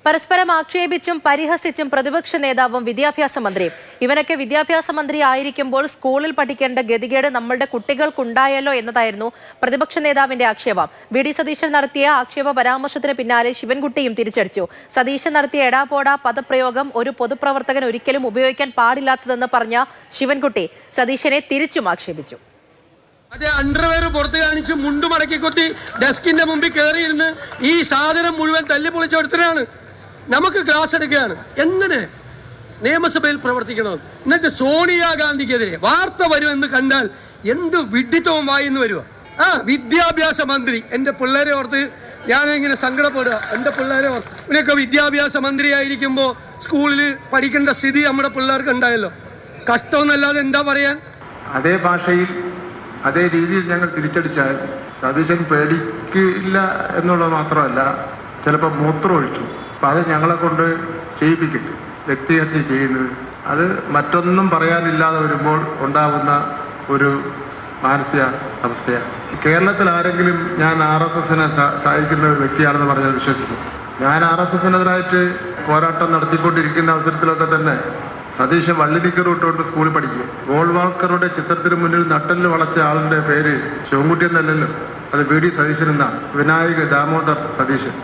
പരസ്പരം ആക്ഷേപിച്ചും പരിഹസിച്ചും പ്രതിപക്ഷ നേതാവും വിദ്യാഭ്യാസ മന്ത്രിയും. ഇവനൊക്കെ വിദ്യാഭ്യാസ മന്ത്രി ആയിരിക്കുമ്പോൾ സ്കൂളിൽ പഠിക്കേണ്ട ഗതികേട് നമ്മളുടെ കുട്ടികൾക്കുണ്ടായല്ലോ എന്നതായിരുന്നു പ്രതിപക്ഷ നേതാവിന്റെ ആക്ഷേപം. വി.ഡി. സതീശൻ നടത്തിയ ആക്ഷേപ പരാമർശത്തിന് പിന്നാലെ ശിവൻകുട്ടിയും തിരിച്ചടിച്ചു. സതീശൻ നടത്തിയ എടാപോട പദപ്രയോഗം ഒരു പൊതുപ്രവർത്തകൻ ഒരിക്കലും ഉപയോഗിക്കാൻ പാടില്ലാത്തതെന്ന് പറഞ്ഞ ശിവൻകുട്ടി സതീശനെ തിരിച്ചും ആക്ഷേപിച്ചു. അതേ അണ്ടർവെയർ പുറത്ത് കാണിച്ച് മുണ്ടു മടക്കി കൊത്തി ഡെസ്കിന്റെ മുമ്പിൽ കയറിയിരുന്ന് ഈ സാധനം മുഴുവൻ തല്ലിപ്പൊളിച്ചെടുത്തതാണ്. നമുക്ക് ക്ലാസ് എടുക്കുകയാണ് എങ്ങനെ നിയമസഭയിൽ പ്രവർത്തിക്കണം. എന്നിട്ട് സോണിയാഗാന്ധിക്കെതിരെ വാർത്ത വരുമെന്ന് കണ്ടാൽ എന്ത് വിഡ്ഢിത്തവും വായിന്ന് വരുക. വിദ്യാഭ്യാസ മന്ത്രി എൻ്റെ പിള്ളേരെ ഓർത്ത് ഞാനിങ്ങനെ സങ്കടപ്പെടുക. എൻ്റെ പിള്ളേരെ ഓർത്ത് ഇവനൊക്കെ വിദ്യാഭ്യാസ മന്ത്രി ആയിരിക്കുമ്പോൾ സ്കൂളിൽ പഠിക്കേണ്ട സ്ഥിതി നമ്മുടെ പിള്ളേർക്ക് ഉണ്ടായല്ലോ. കഷ്ടമെന്നല്ലാതെ എന്താ പറയാൻ. അതേ ഭാഷയിൽ അതേ രീതിയിൽ ഞങ്ങൾ തിരിച്ചടിച്ചാൽ സതീശൻ പേടിക്കില്ല എന്നുള്ളത് മാത്രമല്ല, ചിലപ്പോൾ മൂത്രം ഒഴിച്ചു. അപ്പം അത് ഞങ്ങളെ കൊണ്ട് ചെയ്യിപ്പിക്കില്ല. വ്യക്തിഹത്യ ചെയ്യുന്നത് അത് മറ്റൊന്നും പറയാനില്ലാതെ വരുമ്പോൾ ഉണ്ടാകുന്ന ഒരു മാനസിക അവസ്ഥയാണ്. കേരളത്തിൽ ആരെങ്കിലും ഞാൻ RSSനെ സഹായിക്കുന്ന ഒരു വ്യക്തിയാണെന്ന് പറഞ്ഞാൽ വിശ്വസിക്കും. ഞാൻ RSSനെതിരായിട്ട് പോരാട്ടം നടത്തിക്കൊണ്ടിരിക്കുന്ന അവസരത്തിലൊക്കെ തന്നെ സതീശൻ വള്ളിനിക്കർ ഇട്ടുകൊണ്ട് സ്കൂളിൽ പഠിക്കുക. ഗോൾവാൾക്കറുടെ ചിത്രത്തിന് മുന്നിൽ നട്ടലിൽ വളച്ച ആളിന്റെ പേര് ശിവൻകുട്ടി എന്നല്ലല്ലോ, അത് V.D. സതീശൻ എന്നാണ്. വിനായക് ദാമോദർ സതീശൻ.